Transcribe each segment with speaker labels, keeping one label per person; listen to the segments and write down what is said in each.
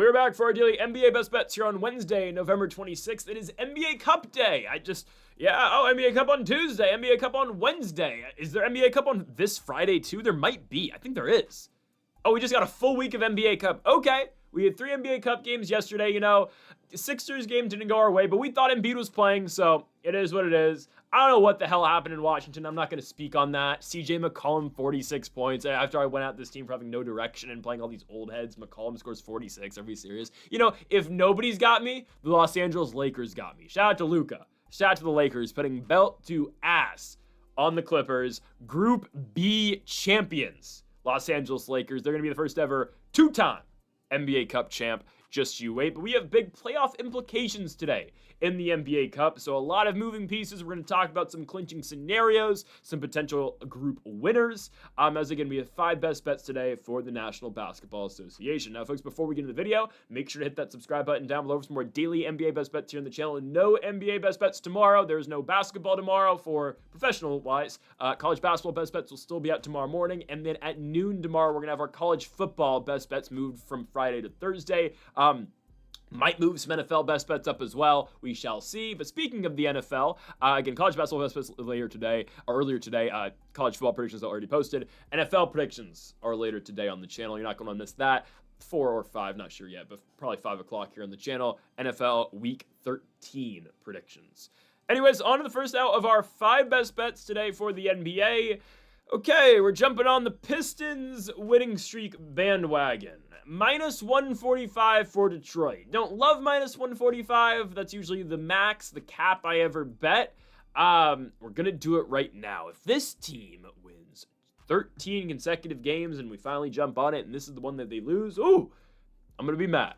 Speaker 1: we're back for our daily NBA best bets here on Wednesday, November 26th. It is NBA Cup day. NBA Cup on Tuesday, NBA Cup on Wednesday. Is there NBA Cup on this Friday too? There might be. I think there is. Oh, we just got a full week of NBA Cup. Okay. We had 3 NBA Cup games yesterday. The Sixers game didn't go our way, but we thought Embiid was playing, so it is what it is. I don't know what the hell happened in Washington. I'm not going to speak on that. CJ McCollum, 46 points. After I went at this team for having no direction and playing all these old heads, McCollum scores 46. Are we serious? If nobody's got me, the Los Angeles Lakers got me. Shout out to Luka. Shout out to the Lakers, putting belt to ass on the Clippers. Group B champions. Los Angeles Lakers. They're going to be the first ever 2-time NBA Cup champ. Just you wait. But we have big playoff implications today in the NBA Cup. So a lot of moving pieces. We're going to talk about some clinching scenarios, some potential group winners. As again, we have 5 best bets today for the National Basketball Association. Now, folks, before we get into the video, make sure to hit that subscribe button down below for some more daily NBA best bets here on the channel. No NBA best bets tomorrow. There's no basketball tomorrow for professional-wise. College basketball best bets will still be out tomorrow morning. And then at noon tomorrow, we're going to have our college football best bets moved from Friday to Thursday. Might move some NFL best bets up as well. We shall see. But speaking of the NFL, again, college basketball best bets earlier today. College football predictions are already posted. NFL predictions are later today on the channel. You're not going to miss that. 4 or 5, not sure yet, but probably 5 o'clock here on the channel. NFL Week 13 predictions. Anyways, on to the first out of our 5 best bets today for the NBA. Okay, we're jumping on the Pistons winning streak bandwagon. Minus 145 for Detroit. Don't love minus 145. That's usually the max, the cap I ever bet. We're going to do it right now. If this team wins 13 consecutive games and we finally jump on it and this is the one that they lose, I'm going to be mad.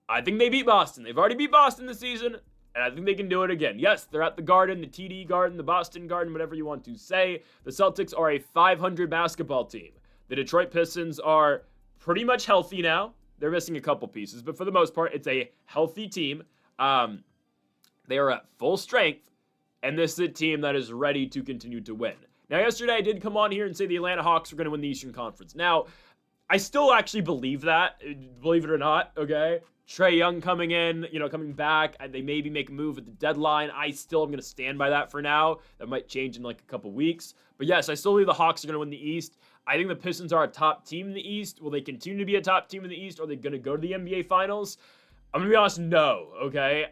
Speaker 1: I think they beat Boston. They've already beat Boston this season, and I think they can do it again. Yes, they're at the Garden, the TD Garden, the Boston Garden, whatever you want to say. The Celtics are a 500 basketball team. The Detroit Pistons are pretty much healthy now. They're missing a couple pieces, but for the most part, it's a healthy team. They are at full strength, and this is a team that is ready to continue to win. Now, yesterday I did come on here and say the Atlanta Hawks were going to win the Eastern Conference. Now, I still actually believe that, believe it or not, okay? Trae Young coming in, coming back. They maybe make a move at the deadline. I still am going to stand by that for now. That might change in like a couple weeks. But yes, I still believe the Hawks are going to win the East. I think the Pistons are a top team in the East. Will they continue to be a top team in the East? Are they going to go to the NBA Finals? I'm going to be honest, no, okay?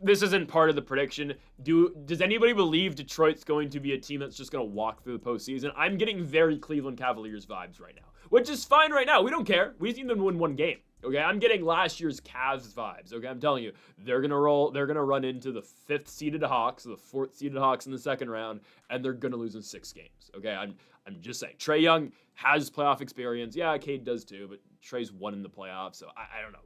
Speaker 1: This isn't part of the prediction. Does anybody believe Detroit's going to be a team that's just going to walk through the postseason? I'm getting very Cleveland Cavaliers vibes right now, which is fine right now. We don't care. We just need them to win one game. Okay, I'm getting last year's Cavs vibes. Okay, I'm telling you, they're gonna roll. They're gonna run into the 5th seeded Hawks, the 4th seeded Hawks in the second round, and they're gonna lose in 6 games. Okay, I'm just saying. Trae Young has playoff experience. Yeah, Cade does too, but Trae's won in the playoffs, so I don't know.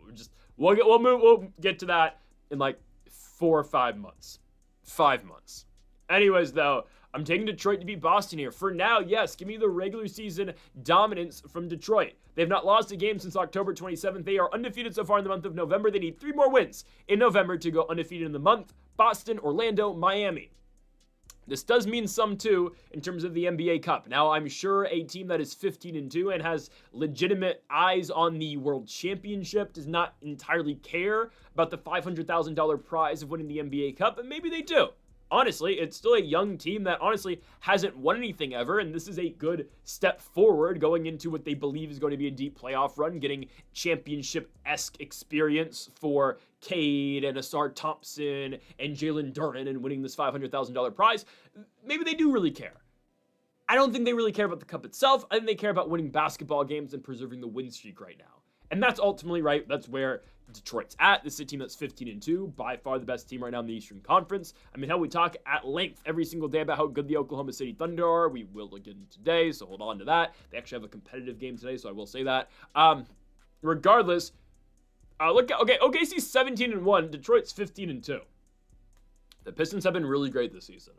Speaker 1: We'll get to that in like 4 or 5 months. 5 months. Anyways, though, I'm taking Detroit to beat Boston here. For now, yes, give me the regular season dominance from Detroit. They've not lost a game since October 27th. They are undefeated so far in the month of November. They need 3 more wins in November to go undefeated in the month. Boston, Orlando, Miami. This does mean some, too, in terms of the NBA Cup. Now, I'm sure a team that is 15-2 and has legitimate eyes on the World Championship does not entirely care about the $500,000 prize of winning the NBA Cup, but maybe they do. Honestly, it's still a young team that honestly hasn't won anything ever, and this is a good step forward going into what they believe is going to be a deep playoff run, getting championship-esque experience for Cade and Asar Thompson and Jalen Duren and winning this $500,000 prize. Maybe they do really care. I don't think they really care about the cup itself. I think they care about winning basketball games and preserving the win streak right now. And that's ultimately right. That's where Detroit's at. This is a team that's 15-2, by far the best team right now in the Eastern Conference. I mean, hell, we talk at length every single day about how good the Oklahoma City Thunder are. We will again today, so hold on to that. They actually have a competitive game today, so I will say that. Regardless, OKC's 17-1, Detroit's 15-2. The Pistons have been really great this season.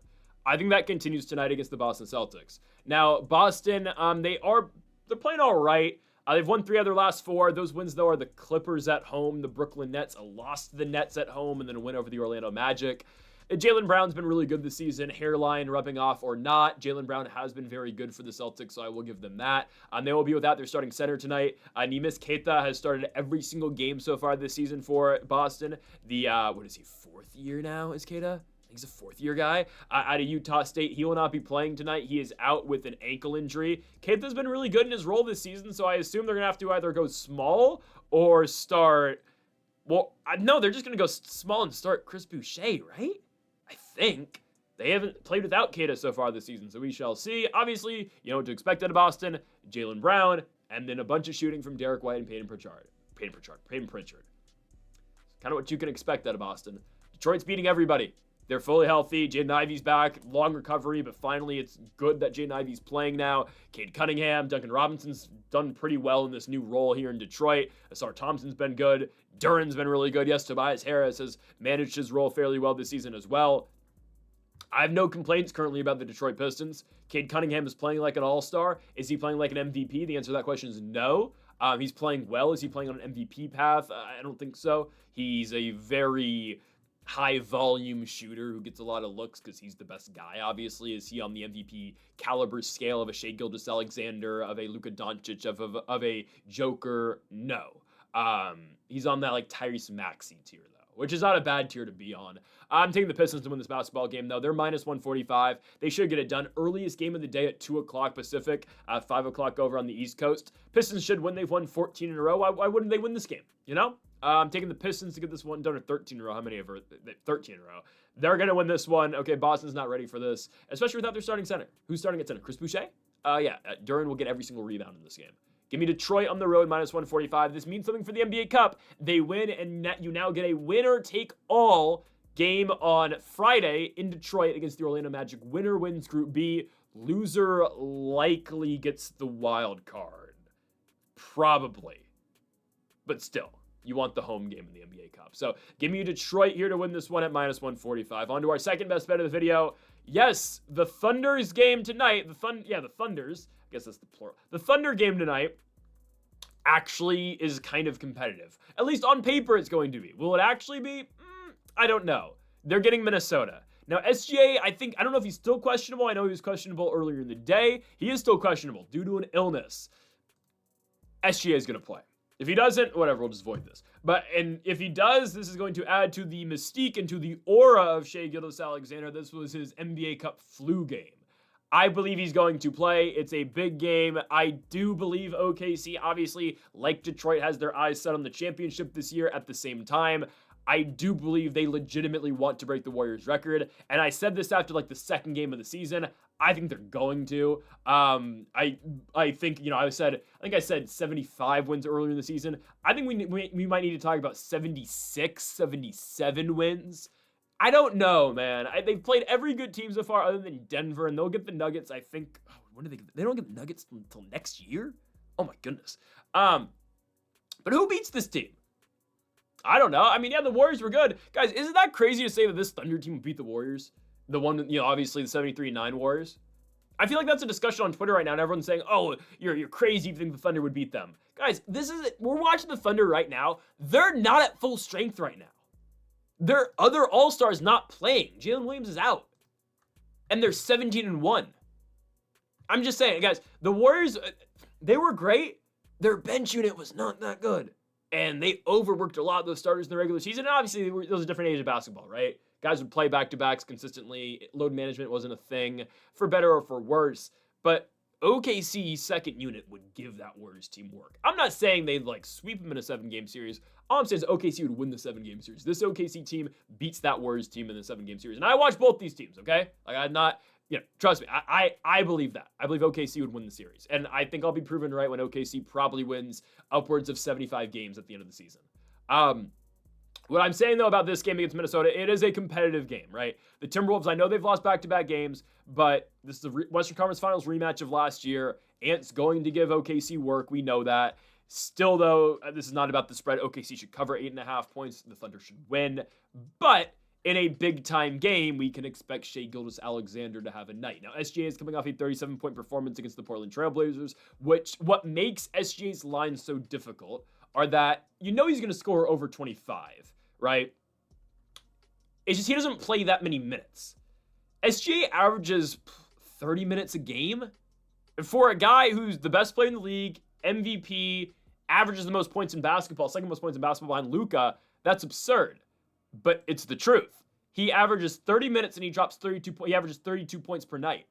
Speaker 1: I think that continues tonight against the Boston Celtics. Now, Boston, they're playing all right. They've won 3 of their last 4. Those wins, though, are the Clippers at home, the Brooklyn Nets, a loss to the Nets at home, and then a win over the Orlando Magic. Jaylen Brown's been really good this season. Hairline rubbing off or not, Jaylen Brown has been very good for the Celtics, so I will give them that. They will be without their starting center tonight. Neemias Queta has started every single game so far this season for Boston. The, what is he, fourth year now is Queta? He's a fourth-year guy out of Utah State. He will not be playing tonight. He is out with an ankle injury. Queta's been really good in his role this season, so I assume they're going to have to either go small or start... Well, no, they're just going to go small and start Chris Boucher, right? I think. They haven't played without Queta so far this season, so we shall see. Obviously, you know what to expect out of Boston. Jaylen Brown, and then a bunch of shooting from Derek White and Peyton Pritchard. Kind of what you can expect out of Boston. Detroit's beating everybody. They're fully healthy. Jaden Ivey's back. Long recovery, but finally it's good that Jaden Ivey's playing now. Cade Cunningham, Duncan Robinson's done pretty well in this new role here in Detroit. Asar Thompson's been good. Duran's been really good. Yes, Tobias Harris has managed his role fairly well this season as well. I have no complaints currently about the Detroit Pistons. Cade Cunningham is playing like an all-star. Is he playing like an MVP? The answer to that question is no. He's playing well. Is he playing on an MVP path? I don't think so. He's a very high volume shooter who gets a lot of looks because he's the best guy, obviously. Is he on the MVP caliber scale of a Shai Gilgeous-Alexander, of a Luka Doncic, of a Joker? No. He's on that like Tyrese Maxey tier though, which is not a bad tier to be on. I'm taking the Pistons to win this basketball game though. They're minus 145. They should get it done. Earliest game of the day at 2 o'clock Pacific, 5 o'clock over on the East Coast. Pistons should win. They've won 14 in a row. Why wouldn't they win this game? You know? I'm taking the Pistons to get this one done, or 13 in a row. How many ever? 13 in a row. They're going to win this one. Okay, Boston's not ready for this, especially without their starting center. Who's starting at center? Chris Boucher? Yeah, Duran will get every single rebound in this game. Give me Detroit on the road, minus 145. This means something for the NBA Cup. They win, and you now get a winner-take-all game on Friday in Detroit against the Orlando Magic. Winner wins Group B. Loser likely gets the wild card. Probably. But still. You want the home game in the NBA Cup. So give me Detroit here to win this one at minus 145. On to our second best bet of the video. Yes, the Thunder's game tonight. The Thunders. I guess that's the plural. The Thunder game tonight actually is kind of competitive. At least on paper it's going to be. Will it actually be? I don't know. They're getting Minnesota. Now, SGA, I don't know if he's still questionable. I know he was questionable earlier in the day. He is still questionable due to an illness. SGA is going to play. If he doesn't, whatever, we'll just void this. And if he does, this is going to add to the mystique and to the aura of Shai Gilgeous-Alexander. This was his NBA Cup flu game. I believe he's going to play. It's a big game. I do believe OKC, obviously, like Detroit, has their eyes set on the championship this year. At the same time, I do believe they legitimately want to break the Warriors record. And I said this after like the second game of the season. I think they're going to. I think, I think I said 75 wins earlier in the season. I think we might need to talk about 76, 77 wins. I don't know, man. They've played every good team so far other than Denver, and they'll get the Nuggets, I think. When do they get? They don't get the Nuggets until next year? Oh my goodness. But who beats this team? I don't know. I mean, yeah, the Warriors were good. Guys, isn't that crazy to say that this Thunder team would beat the Warriors? The one, obviously the 73-9 Warriors. I feel like that's a discussion on Twitter right now, and everyone's saying, oh, you're crazy if you think the Thunder would beat them. Guys, we're watching the Thunder right now. They're not at full strength right now. Their other all-stars not playing. Jalen Williams is out. And they're 17-1. I'm just saying, guys, the Warriors, they were great. Their bench unit was not that good. And they overworked a lot of those starters in the regular season. And obviously, there was a different age of basketball, right? Guys would play back-to-backs consistently. Load management wasn't a thing, for better or for worse. But OKC's second unit would give that Warriors team work. I'm not saying they'd sweep them in a 7-game series. All I'm saying is OKC would win the 7-game series. This OKC team beats that Warriors team in the 7-game series. And I watch both these teams, okay? I'm not, trust me, I believe that. I believe OKC would win the series. And I think I'll be proven right when OKC probably wins upwards of 75 games at the end of the season. What I'm saying, though, about this game against Minnesota, it is a competitive game, right? The Timberwolves, I know they've lost back-to-back games, but this is the Western Conference Finals rematch of last year. Ant's going to give OKC work. We know that. Still, though, this is not about the spread. OKC should cover 8.5 points. The Thunder should win. But in a big-time game, we can expect Shai Gilgeous-Alexander to have a night. Now, SGA is coming off a 37-point performance against the Portland Trailblazers, what makes SGA's line so difficult are that he's going to score over 25, right? It's just he doesn't play that many minutes. SGA averages 30 minutes a game. And for a guy who's the best player in the league, MVP, averages the most points in basketball, second most points in basketball behind Luka, that's absurd. But it's the truth. He averages 30 minutes and he drops 32 points. He averages 32 points per night.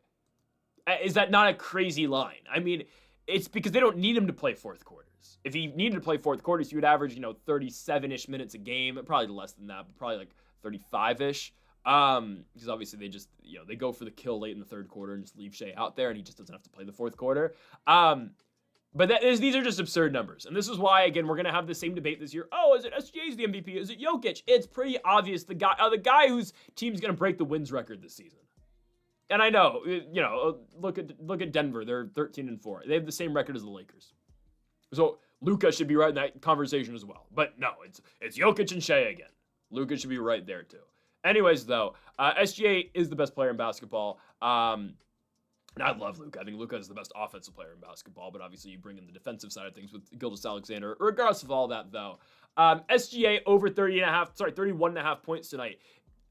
Speaker 1: Is that not a crazy line? I mean, it's because they don't need him to play fourth quarters. If he needed to play fourth quarters, he would average, 37-ish minutes a game. Probably less than that, but probably like 35-ish. Because obviously they just, they go for the kill late in the third quarter and just leave Shea out there and he just doesn't have to play the fourth quarter. But these are just absurd numbers. And this is why, again, we're going to have the same debate this year. Oh, is it SGA's the MVP? Is it Jokic? It's pretty obvious the guy whose team's going to break the wins record this season. And I know, look at Denver. They're 13-4. They have the same record as the Lakers. So Luka should be right in that conversation as well. But no, it's Jokic and Shea again. Luka should be right there too. Anyways, though, SGA is the best player in basketball. And I love Luka. I think Luka is the best offensive player in basketball, but obviously you bring in the defensive side of things with Gilgeous-Alexander. Regardless of all that, though, SGA over 31.5 points tonight.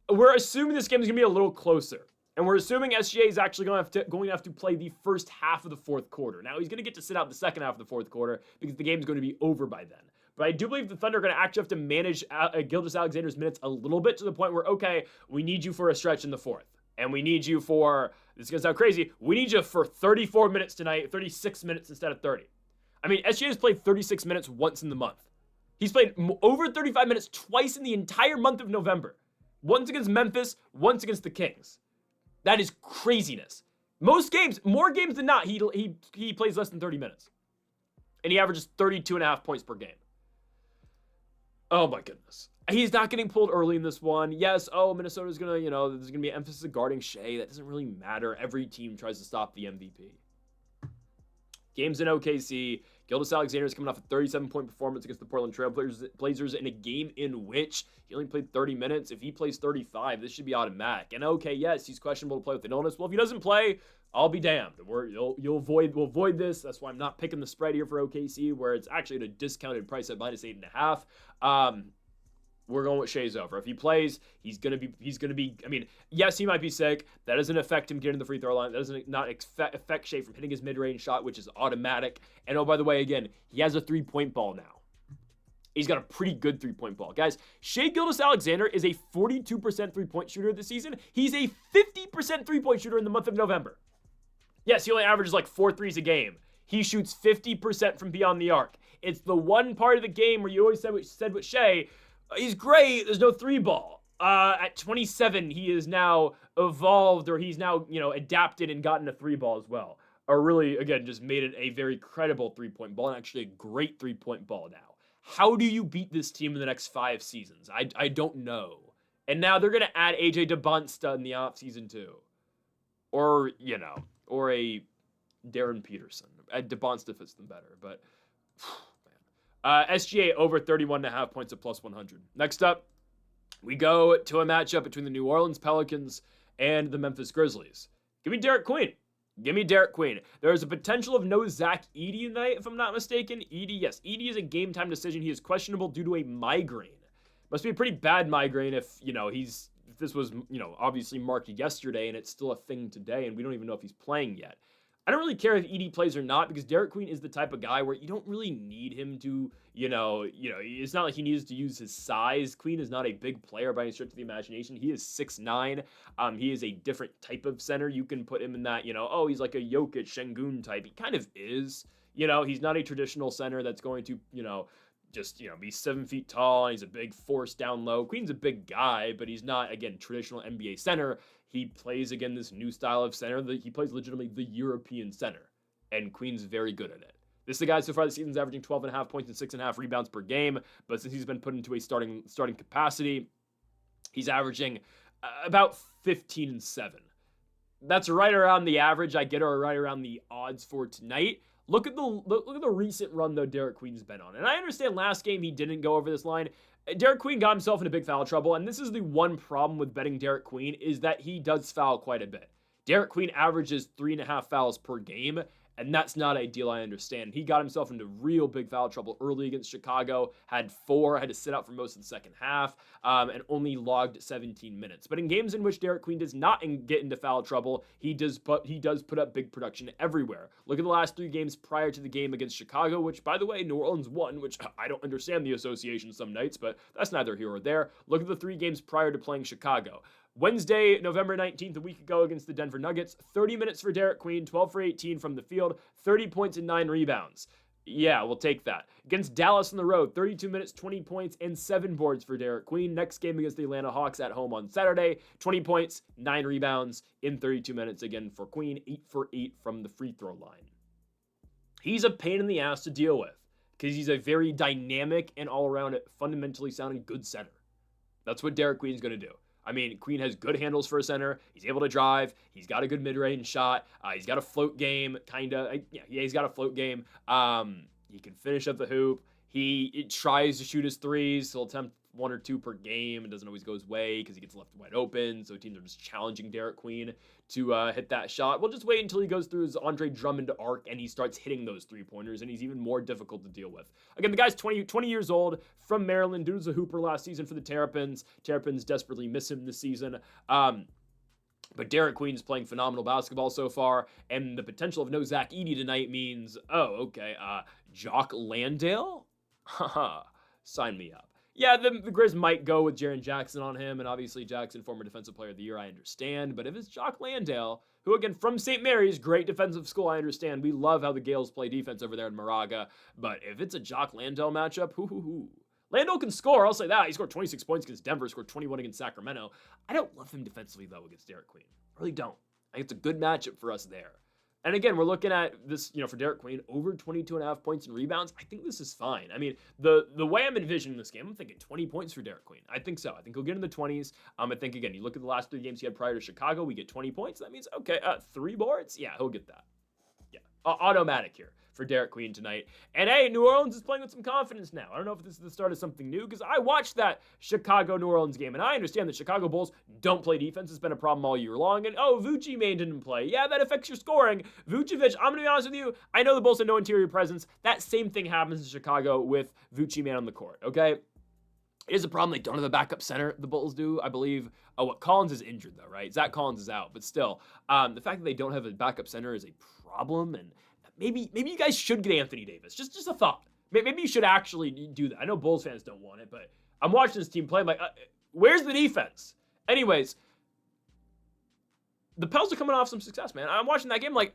Speaker 1: We're assuming this game is going to be a little closer. And we're assuming SGA is actually going to have to play the first half of the fourth quarter. Now, he's going to get to sit out the second half of the fourth quarter because the game's going to be over by then. But I do believe the Thunder are going to actually have to manage Gilgeous-Alexander's minutes a little bit to the point where, okay, we need you for a stretch in the fourth. And we need you for, this is going to sound crazy, we need you for 34 minutes tonight, 36 minutes instead of 30. I mean, SGA has played 36 minutes once in the month. He's played over 35 minutes twice in the entire month of November. Once against Memphis, once against the Kings. That is craziness. Most games, more games than not, he plays less than 30 minutes. And he averages 32.5 points per game. Oh my goodness. He's not getting pulled early in this one. Yes, Minnesota's going to, there's going to be emphasis guarding Shea. That doesn't really matter. Every team tries to stop the MVP. Games in OKC. Gilgeous-Alexander is coming off a 37-point performance against the Portland Trail Blazers in a game in which he only played 30 minutes. If he plays 35, this should be automatic. And okay, yes, he's questionable to play with an illness. Well, if he doesn't play, I'll be damned. We'll avoid this. That's why I'm not picking the spread here for OKC, where it's actually at a discounted price at -8.5. We're going with Shea's over. If he plays, he's gonna be. I mean, yes, he might be sick. That doesn't affect him getting the free throw line. That doesn't not affect Shea from hitting his mid-range shot, which is automatic. And oh, by the way, again, he has a 3-point ball now. He's got a pretty good 3-point ball. Guys, Shea Gilgeous-Alexander is a 42% 3-point shooter this season. He's a 50% 3-point shooter in the month of November. Yes, he only averages like 4 threes a game. He shoots 50% from beyond the arc. It's the one part of the game where you always said with Shea, he's great, there's no 3-ball. At 27, he is now evolved, or he's now, adapted and gotten a 3-ball as well. Or really, again, just made it a very credible 3-point ball and actually a great 3-point ball now. How do you beat this team in the next 5 seasons? I don't know. And now they're going to add AJ DeBonsta in the offseason too. Or a Darren Peterson. DeBonsta fits them better, but SGA over 31.5 points at +100. Next up, we go to a matchup between the New Orleans Pelicans and the Memphis Grizzlies. Give me Derek Queen. There is a potential of no Zach Edey tonight, if I'm not mistaken. Edey is a game-time decision. He is questionable due to a migraine. Must be a pretty bad migraine if this was, obviously marked yesterday and it's still a thing today and we don't even know if he's playing yet. I don't really care if Edey plays or not because Derek Queen is the type of guy where you don't really need him to, it's not like he needs to use his size. Queen is not a big player by any stretch of the imagination. He is 6'9". He is a different type of center. You can put him in that, he's like a Jokic, Şengün type. He kind of is, he's not a traditional center that's going to, be 7 feet tall. And he's a big force down low. Queen's a big guy, but he's not, again, traditional NBA center. He plays, again, this new style of center. He plays legitimately the European center, and Queen's very good at it. This is the guy so far this season's averaging 12.5 points and 6.5 rebounds per game, but since he's been put into a starting capacity, he's averaging about 15 and 7. That's right around the average I get, or right around the odds for tonight. Look at the recent run, though, Derek Queen's been on. And I understand last game he didn't go over this line. Derek Queen got himself into big foul trouble, and this is the one problem with betting Derek Queen is that he does foul quite a bit. Derek Queen averages 3.5 fouls per game, And that's not ideal, I understand. He got himself into real big foul trouble early against Chicago, had 4, had to sit out for most of the second half, and only logged 17 minutes. But in games in which Derek Queen does not get into foul trouble, he does put up big production everywhere. Look at the last 3 games prior to the game against Chicago, which, by the way, New Orleans won, which I don't understand the association some nights, but that's neither here or there. Look at the 3 games prior to playing Chicago. Wednesday, November 19th, a week ago against the Denver Nuggets, 30 minutes for Derek Queen, 12 for 18 from the field, 30 points and 9 rebounds. Yeah, we'll take that. Against Dallas on the road, 32 minutes, 20 points, and 7 boards for Derek Queen. Next game against the Atlanta Hawks at home on Saturday, 20 points, 9 rebounds in 32 minutes again for Queen, 8 for 8 from the free throw line. He's a pain in the ass to deal with because he's a very dynamic and all-around fundamentally sounding good center. That's what Derek Queen's going to do. I mean, Queen has good handles for a center. He's able to drive. He's got a good mid-range shot. He's got a float game, kind of. Yeah, he's got a float game. He can finish up the hoop. He tries to shoot his threes. He'll attempt 1 or 2 per game. It doesn't always go his way because he gets left wide open. So teams are just challenging Derek Queen to hit that shot. We'll just wait until he goes through his Andre Drummond arc and he starts hitting those 3-pointers, and he's even more difficult to deal with. Again, the guy's 20 years old, from Maryland, dude was a hooper last season for the Terrapins. Terrapins desperately miss him this season. But Derek Queen's playing phenomenal basketball so far, and the potential of no Zach Edey tonight means, Jock Landale? Haha, sign me up. Yeah, the Grizz might go with Jaren Jackson on him, and obviously Jackson, former Defensive Player of the Year, I understand. But if it's Jock Landale, who, again, from St. Mary's, great defensive school, I understand. We love how the Gales play defense over there in Moraga. But if it's a Jock Landale matchup, Landale can score, I'll say that. He scored 26 points against Denver, scored 21 against Sacramento. I don't love him defensively, though, against Derek Queen. I really don't. I think it's a good matchup for us there. And again, we're looking at this, for Derek Queen, over 22.5 points and rebounds. I think this is fine. I mean, the way I'm envisioning this game, I'm thinking 20 points for Derek Queen. I think so. I think he'll get in the 20s. I think, again, you look at the last 3 games he had prior to Chicago, we get 20 points. That means, 3 boards? Yeah, he'll get that. Yeah, automatic here for Derek Queen tonight. And hey, New Orleans is playing with some confidence now. I don't know if this is the start of something new, because I watched that Chicago-New Orleans game, and I understand that Chicago Bulls don't play defense. It's been a problem all year long. And, Vucevic didn't play. Yeah, that affects your scoring. Vucevic, I'm going to be honest with you, I know the Bulls have no interior presence. That same thing happens in Chicago with Vucevic on the court, okay? It is a problem. They don't have a backup center, the Bulls do, I believe. Collins is injured, though, right? Zach Collins is out. But still, the fact that they don't have a backup center is a problem, and maybe you guys should get Anthony Davis. Just a thought. Maybe you should actually do that. I know Bulls fans don't want it, but I'm watching this team play. I'm like, where's the defense? Anyways, the Pels are coming off some success, man. I'm watching that game like,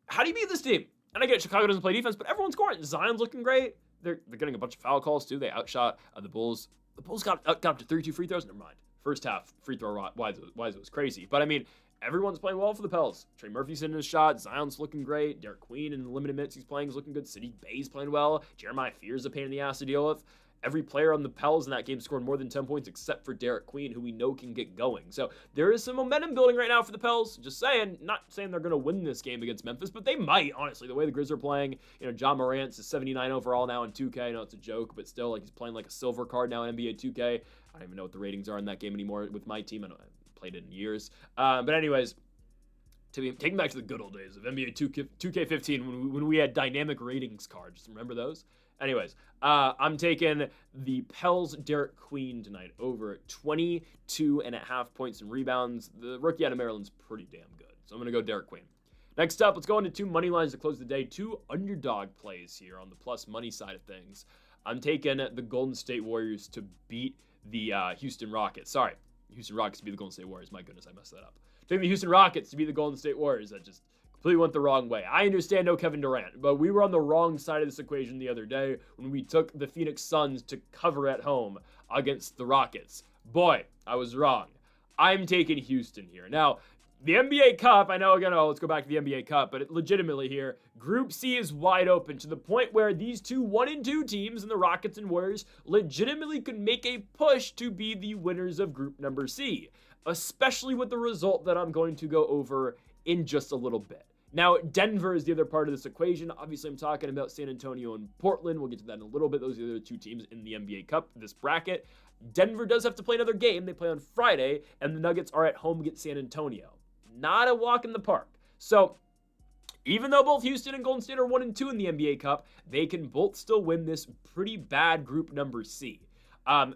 Speaker 1: how do you beat this team? And I get Chicago doesn't play defense, but everyone's scoring. Zion's looking great. They're getting a bunch of foul calls, too. They outshot the Bulls. The Bulls got up to 32 free throws. Never mind. First half free throw wise it was crazy. But, I mean, everyone's playing well for the Pels. Trey Murphy's hitting his shot. Zion's looking great. Derek Queen in the limited minutes he's playing is looking good. Saddiq Bey's playing well. Jeremiah Fear's a pain in the ass to deal with. Every player on the Pels in that game scored more than 10 points except for Derek Queen, who we know can get going. So there is some momentum building right now for the Pels. Just saying, not saying they're going to win this game against Memphis, but they might, honestly. The way the Grizz are playing, John Morant's is 79 overall now in 2K. I know it's a joke, but still, he's playing like a silver card now in NBA 2K. I don't even know what the ratings are in that game anymore with my team. I haven't played it in years. But anyways, taking back to the good old days of NBA 2K15 when we had dynamic ratings cards. Remember those? Anyways, I'm taking the Pels Derek Queen tonight over 22.5 points and rebounds. The rookie out of Maryland's pretty damn good. So I'm going to go Derek Queen. Next up, let's go into 2 money lines to close the day. 2 underdog plays here on the plus money side of things. I'm taking the Golden State Warriors to beat the Houston Rockets. Sorry, Houston Rockets to beat the Golden State Warriors. My goodness, I messed that up. Taking the Houston Rockets to beat the Golden State Warriors. That just completely went the wrong way. I understand no Kevin Durant, but we were on the wrong side of this equation the other day when we took the Phoenix Suns to cover at home against the Rockets. Boy, I was wrong. I'm taking Houston here. Now, the NBA Cup, I know, again, let's go back to the NBA Cup, but legitimately here, Group C is wide open to the point where these 2 1-2 teams in the Rockets and Warriors legitimately could make a push to be the winners of Group number C, especially with the result that I'm going to go over in just a little bit. Now, Denver is the other part of this equation. Obviously, I'm talking about San Antonio and Portland. We'll get to that in a little bit. Those are the other 2 teams in the NBA Cup, this bracket. Denver does have to play another game. They play on Friday, and the Nuggets are at home against San Antonio. Not a walk in the park. So, Even though both Houston and Golden State are 1 and 2 in the NBA Cup, they can both still win this pretty bad group number C.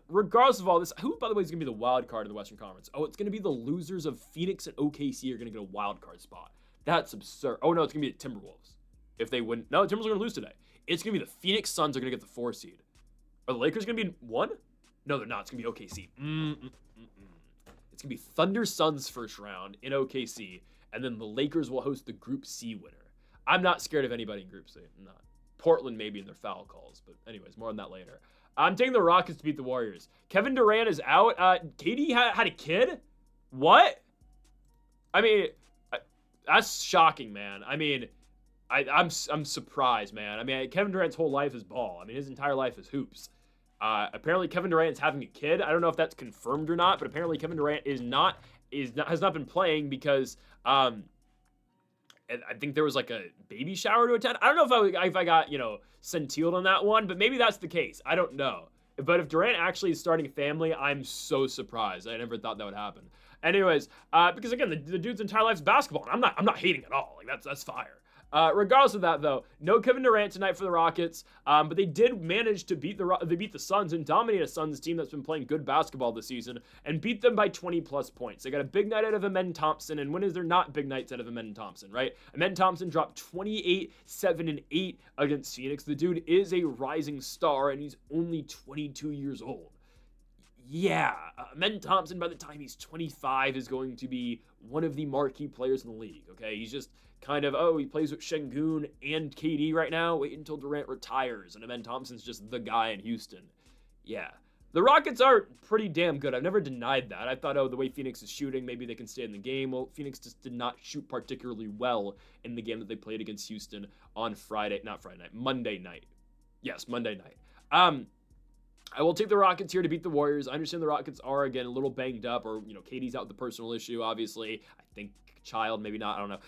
Speaker 1: Regardless of all this, who, by the way, is going to be the wild card in the Western Conference? Oh, it's going to be the losers of Phoenix and OKC are going to get a wild card spot. That's absurd. Oh, no, it's going to be the Timberwolves. If they win. No, the Timberwolves are going to lose today. It's going to be the Phoenix Suns are going to get the 4 seed. Are the Lakers going to be 1? No, they're not. It's going to be OKC. It's going to be Thunder Suns first round in OKC, and then the Lakers will host the Group C winner. I'm not scared of anybody in Group C. I'm not. Portland maybe in their foul calls, but anyways, more on that later. I'm taking the Rockets to beat the Warriors. Kevin Durant is out. KD had a kid? What? I mean, that's shocking, man. I mean, I'm surprised, man. I mean, Kevin Durant's whole life is ball. I mean, his entire life is hoops. Apparently Kevin Durant is having a kid. I don't know if that's confirmed or not, but apparently Kevin Durant has not been playing because I think there was like a baby shower to attend. I don't know if I got, centiled on that one, but maybe that's the case. I don't know. But if Durant actually is starting a family, I'm so surprised. I never thought that would happen. Anyways, because again, the dude's entire life is basketball, and I'm not hating at all. Like that's fire. Regardless of that, though, no Kevin Durant tonight for the Rockets, but they did manage to beat the Suns and dominate a Suns team that's been playing good basketball this season and beat them by 20-plus points. They got a big night out of Amen Thompson, and when is there not big nights out of Amen Thompson, right? Amen Thompson dropped 28, 7, and 8 against Phoenix. The dude is a rising star, and he's only 22 years old. Yeah, Amen Thompson, by the time he's 25, is going to be one of the marquee players in the league, okay? He's just kind of, he plays with Şengün and KD right now. Wait until Durant retires, and Amen Thompson's just the guy in Houston. Yeah. The Rockets are pretty damn good. I've never denied that. I thought, the way Phoenix is shooting, maybe they can stay in the game. Well, Phoenix just did not shoot particularly well in the game that they played against Houston on Monday night. Yes, Monday night. I will take the Rockets here to beat the Warriors. I understand the Rockets are, again, a little banged up, or, KD's out with the personal issue, obviously. I think Child, maybe not, I don't know.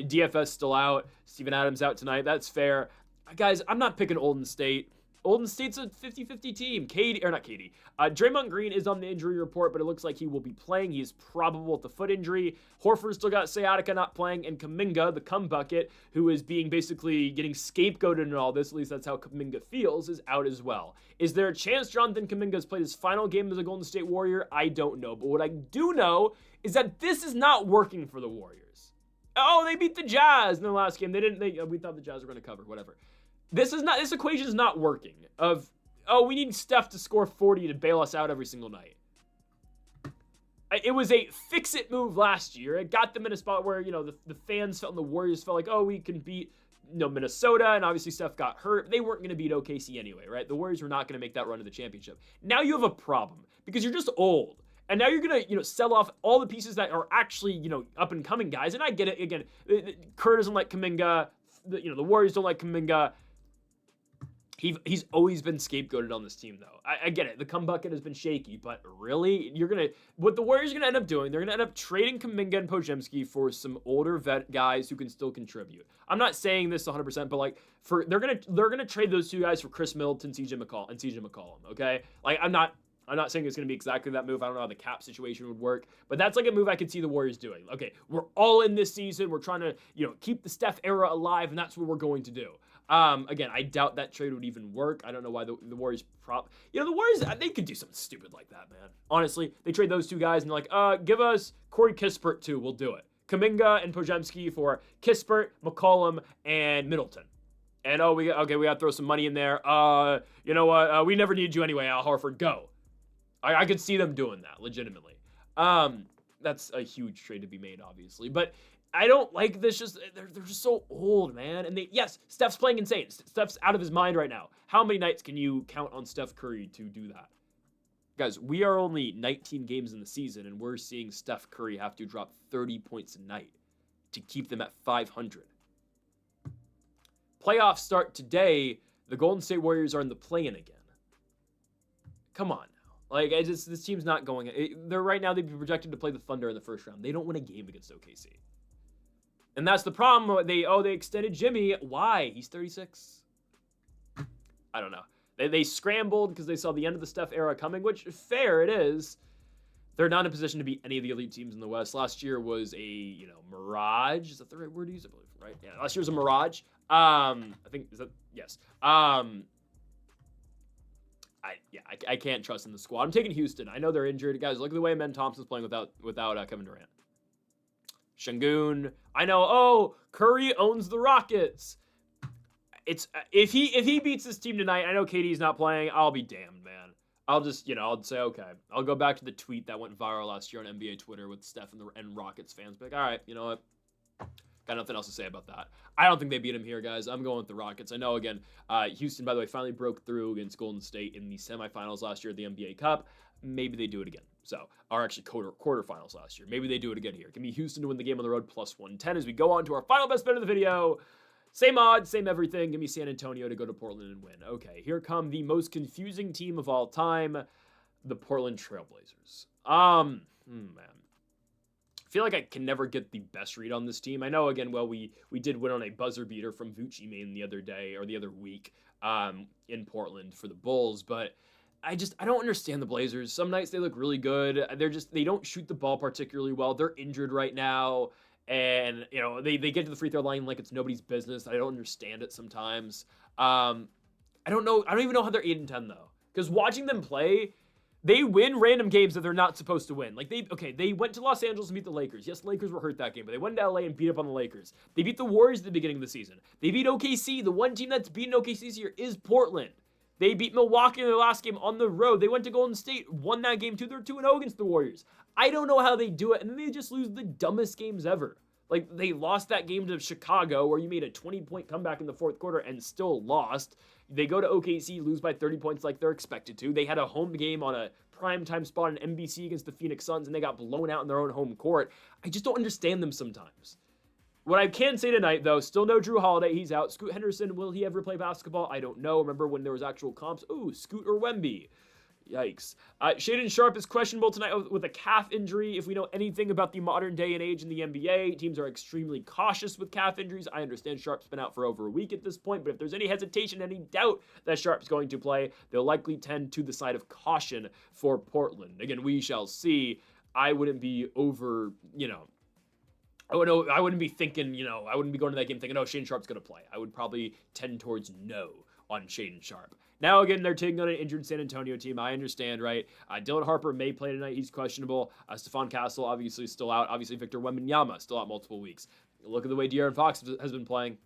Speaker 1: DFS still out. Steven Adams out tonight. That's fair. Guys, I'm not picking Golden State. Golden State's a 50-50 team. Draymond Green is on the injury report, but it looks like he will be playing. He is probable with the foot injury. Horford still got sciatica, not playing, and Kuminga, the cum bucket, who is being basically getting scapegoated in all this, at least that's how Kuminga feels, is out as well. Is there a chance Jonathan Kuminga has played his final game as a Golden State Warrior? I don't know, but what I do know is that this is not working for the Warriors. Oh, they beat the Jazz in the last game. We thought the Jazz were going to cover, whatever. This equation is not working we need Steph to score 40 to bail us out every single night. It was a fix-it move last year. It got them in a spot where, the fans felt and the Warriors felt like, we can beat, Minnesota, and obviously Steph got hurt. They weren't going to beat OKC anyway, right? The Warriors were not going to make that run to the championship. Now you have a problem because you're just old. And now you're going to, sell off all the pieces that are actually, up-and-coming guys. And I get it. Again, Kerr doesn't like Kuminga. The Warriors don't like Kuminga. He's always been scapegoated on this team, though. I get it. The cum bucket has been shaky, but really, what the Warriors are going to end up doing, they're going to end up trading Kuminga and Podziemski for some older vet guys who can still contribute. I'm not saying this 100%, but they're going to trade those two guys for Chris Middleton, CJ McCollum. Okay, I'm not saying it's going to be exactly that move. I don't know how the cap situation would work, but that's like a move I could see the Warriors doing. Okay, we're all in this season. We're trying to, keep the Steph era alive, and that's what we're going to do. Again, I doubt that trade would even work. I don't know why the Warriors the Warriors, they could do something stupid like that, man. Honestly, they trade those two guys and they're like, give us Corey Kispert too. We'll do it. Kuminga and Podziemski for Kispert, McCollum, and Middleton. And we got to throw some money in there. You know what? We never need you anyway, Al Horford. Go. I could see them doing that legitimately. That's a huge trade to be made, obviously, but I don't like this. They're just so old, man. And Steph's playing insane. Steph's out of his mind right now. How many nights can you count on Steph Curry to do that? Guys, we are only 19 games in the season, and we're seeing Steph Curry have to drop 30 points a night to keep them at 500. Playoffs start today. The Golden State Warriors are in the play-in again. Come on now. This team's not going. They're right now, they'd be projected to play the Thunder in the first round. They don't win a game against OKC. And that's the problem. They extended Jimmy. Why? He's 36. I don't know. They scrambled because they saw the end of the Steph era coming, which fair it is. they're not in a position to beat any of the elite teams in the West. Last year was a, mirage. Is that the right word to use? I believe, right? Yeah, last year was a mirage. I think, yes. I can't trust in the squad. I'm taking Houston. I know they're injured. Guys, look at the way Amen Thompson's playing without Kevin Durant. Şengün. I know, Curry owns the Rockets. It's if he beats this team tonight, I know KD's not playing, I'll be damned, man. I'll just, I'll say, okay. I'll go back to the tweet that went viral last year on NBA Twitter with Steph and Rockets fans. Be like, all right, you know what? Got nothing else to say about that. I don't think they beat him here, guys. I'm going with the Rockets. I know, again, Houston, by the way, finally broke through against Golden State in the semifinals last year at the NBA Cup. Maybe they do it again. Or actually quarterfinals last year. Maybe they do it again here. Give me Houston to win the game on the road, plus 110 as we go on to our final best bet of the video. Same odds, same everything. Give me San Antonio to go to Portland and win. Okay, here come the most confusing team of all time, the Portland Trailblazers. Man. I feel like I can never get the best read on this team. I know, again, we did win on a buzzer beater from Vucci Main the other week in Portland for the Bulls, but I don't understand the Blazers. Some nights they look really good. They don't shoot the ball particularly well. They're injured right now. And, they get to the free throw line like it's nobody's business. I don't understand it sometimes. I don't know. I don't even know how they're 8-10, though. Because watching them play, they win random games that they're not supposed to win. Like, they went to Los Angeles and beat the Lakers. Yes, the Lakers were hurt that game, but they went to LA and beat up on the Lakers. They beat the Warriors at the beginning of the season. They beat OKC. The one team that's beaten OKC this year is Portland. They beat Milwaukee in their last game on the road. They went to Golden State, won that game too. They're 2-0 against the Warriors. I don't know how they do it, and then they just lose the dumbest games ever. Like, they lost that game to Chicago where you made a 20-point comeback in the fourth quarter and still lost. They go to OKC, lose by 30 points like they're expected to. They had a home game on a primetime spot on NBC against the Phoenix Suns, and they got blown out in their own home court. I just don't understand them sometimes. What I can say tonight, though, still no Drew Holiday. He's out. Scoot Henderson, will he ever play basketball? I don't know. Remember when there was actual comps? Ooh, Scoot or Wemby. Yikes. Shaedon Sharpe is questionable tonight with a calf injury. If we know anything about the modern day and age in the NBA, teams are extremely cautious with calf injuries. I understand Sharpe's been out for over a week at this point, but if there's any hesitation, any doubt that Sharpe's going to play, they'll likely tend to the side of caution for Portland. Again, we shall see. I wouldn't be over, I wouldn't be thinking, I wouldn't be going to that game thinking, oh, Shaedon Sharpe's going to play. I would probably tend towards no on Shaedon Sharpe. Now, again, they're taking on an injured San Antonio team. I understand, right? Dylan Harper may play tonight. He's questionable. Stephon Castle, obviously, still out. Obviously, Victor Wembanyama, still out multiple weeks. Look at the way De'Aaron Fox has been playing.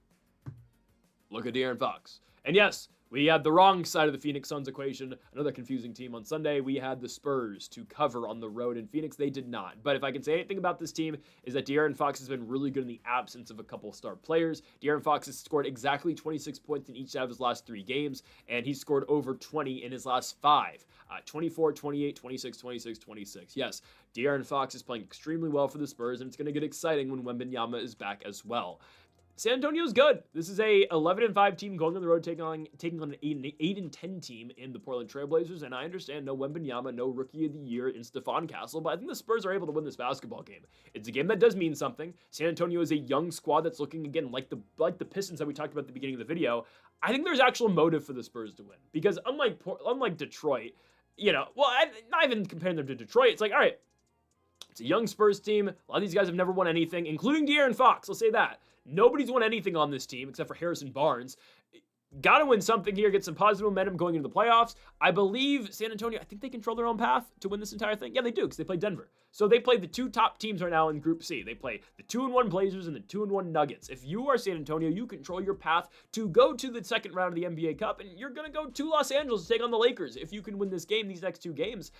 Speaker 1: Look at De'Aaron Fox. And yes, we had the wrong side of the Phoenix Suns equation. Another confusing team on Sunday. We had the Spurs to cover on the road in Phoenix. They did not. But if I can say anything about this team is that De'Aaron Fox has been really good in the absence of a couple star players. De'Aaron Fox has scored exactly 26 points in each of his last 3 games, and he's scored over 20 in his last 5. 24, 28, 26, 26, 26. Yes, De'Aaron Fox is playing extremely well for the Spurs, and it's going to get exciting when Wembanyama is back as well. San Antonio's good. This is a 11-5 team going on the road, taking on an 8-10 team in the Portland Trailblazers. And I understand no Wembanyama, no Rookie of the Year in Stephon Castle, but I think the Spurs are able to win this basketball game. It's a game that does mean something. San Antonio is a young squad that's looking again like the Pistons that we talked about at the beginning of the video. I think there's actual motive for the Spurs to win because unlike Detroit, not even comparing them to Detroit. It's like, all right, it's a young Spurs team. A lot of these guys have never won anything, including De'Aaron Fox. I'll say that. Nobody's won anything on this team except for Harrison Barnes. Got to win something here, get some positive momentum going into the playoffs. I believe San Antonio, I think they control their own path to win this entire thing. Yeah, they do, because they play Denver. So they play the 2 top teams right now in Group C. They play the 2-1 Blazers and the 2-1 Nuggets. If you are San Antonio, you control your path to go to the second round of the NBA Cup, and you're going to go to Los Angeles to take on the Lakers. If you can win this game, these next 2 games,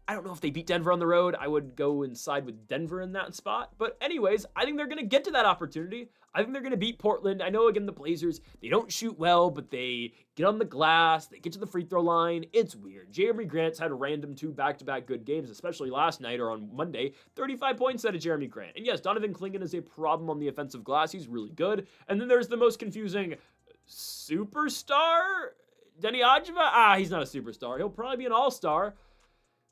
Speaker 1: I don't know if they beat Denver on the road. I would go and side with Denver in that spot. But anyways, I think they're going to get to that opportunity. I think they're going to beat Portland. I know, again, the Blazers, they don't shoot well, but they get on the glass. They get to the free throw line. It's weird. Jeremy Grant's had a random 2 back-to-back good games, especially last night or on Monday. 35 points out of Jeremy Grant. And yes, Donovan Clingan is a problem on the offensive glass. He's really good. And then there's the most confusing superstar, Denny Adjeva. He's not a superstar. He'll probably be an all-star.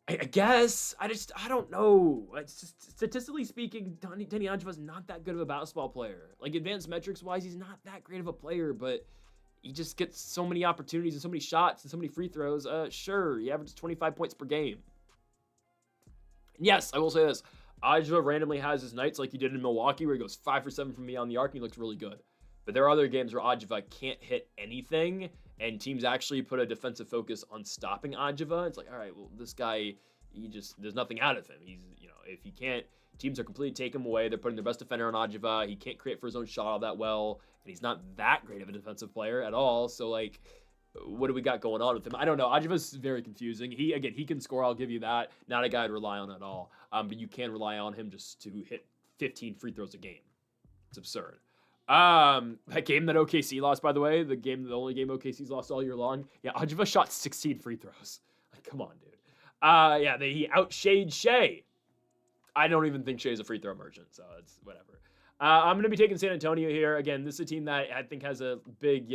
Speaker 1: I guess. I don't know. It's just, statistically speaking, Denny Adjeva not that good of a basketball player. Like, advanced metrics-wise, he's not that great of a player, but he just gets so many opportunities and so many shots and so many free throws. Sure, he averages 25 points per game. Yes, I will say this. Ajwa randomly has his nights like he did in Milwaukee where he goes 5 for 7 from beyond the arc and he looks really good. But there are other games where Ajwa can't hit anything and teams actually put a defensive focus on stopping Ajwa. It's like, all right, well, this guy, there's nothing out of him. If he can't, teams are completely taking him away. They're putting their best defender on Ajwa. He can't create for his own shot all that well, and he's not that great of a defensive player at all. So, like, what do we got going on with him? I don't know. Ajva's very confusing. He can score. I'll give you that. Not a guy I'd rely on at all. But you can rely on him just to hit 15 free throws a game. It's absurd. That game that OKC lost, by the way, the only game OKC's lost all year long. Yeah, Ajva shot 16 free throws. Like, come on, dude. He outshade Shea. I don't even think Shea's a free throw merchant, so it's whatever. I'm going to be taking San Antonio here. Again, this is a team that I think has a big,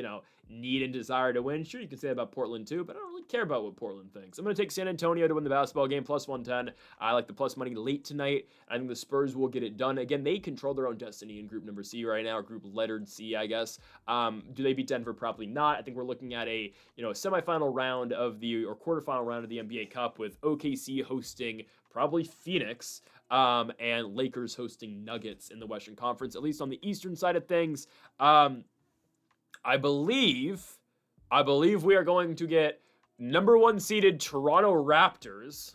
Speaker 1: need and desire to win. Sure, you can say that about Portland too, but I don't really care about what Portland thinks. I'm going to take San Antonio to win the basketball game, plus 110. I like the plus money late tonight. I think the Spurs will get it done. Again, they control their own destiny in group number C right now, or group lettered C, I guess. Do they beat Denver? Probably not. I think we're looking at a, semifinal round or quarterfinal round of the NBA Cup with OKC hosting probably Phoenix, and Lakers hosting Nuggets in the Western Conference, at least on the Eastern side of things. I believe we are going to get number 1 seeded Toronto Raptors,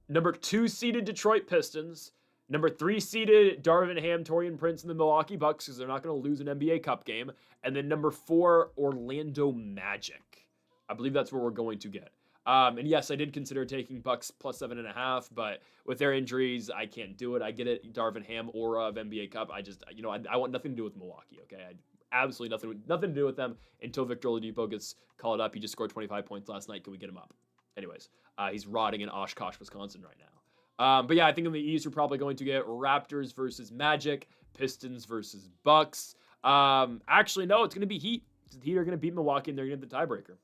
Speaker 1: number 2 seeded Detroit Pistons, number 3 seeded Darvin Ham, Taurean Prince, and the Milwaukee Bucks, because they're not going to lose an NBA Cup game, and then number 4 Orlando Magic. I believe that's where we're going to get. And yes, I did consider taking Bucks plus 7.5, but with their injuries, I can't do it. I get it, Darvin Ham aura of NBA Cup. I just, I want nothing to do with Milwaukee, okay? Absolutely nothing to do with them until Victor Oladipo gets called up. He just scored 25 points last night. Can we get him up? Anyways, he's rotting in Oshkosh, Wisconsin right now. But yeah, I think in the East, we're probably going to get Raptors versus Magic, Pistons versus Bucks. Actually, no, it's going to be Heat. The Heat are going to beat Milwaukee, and they're going to get the tiebreaker.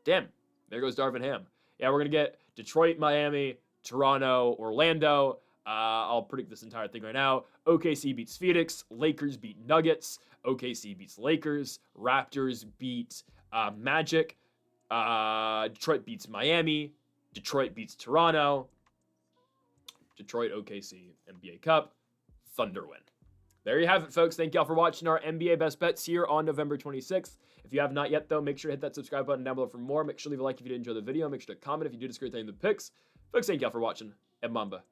Speaker 1: Damn. There goes Darvin Ham. Yeah, we're going to get Detroit, Miami, Toronto, Orlando. I'll predict this entire thing right now. OKC beats Phoenix. Lakers beat Nuggets. OKC beats Lakers. Raptors beat Magic. Detroit beats Miami. Detroit beats Toronto. Detroit, OKC, NBA Cup. Thunder win. There you have it, folks. Thank y'all for watching our NBA Best Bets here on November 26th. If you have not yet, though, make sure to hit that subscribe button down below for more. Make sure to leave a like if you did enjoy the video. Make sure to comment if you did disagree with any of the picks. Folks, thank y'all for watching. And Mamba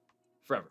Speaker 1: forever.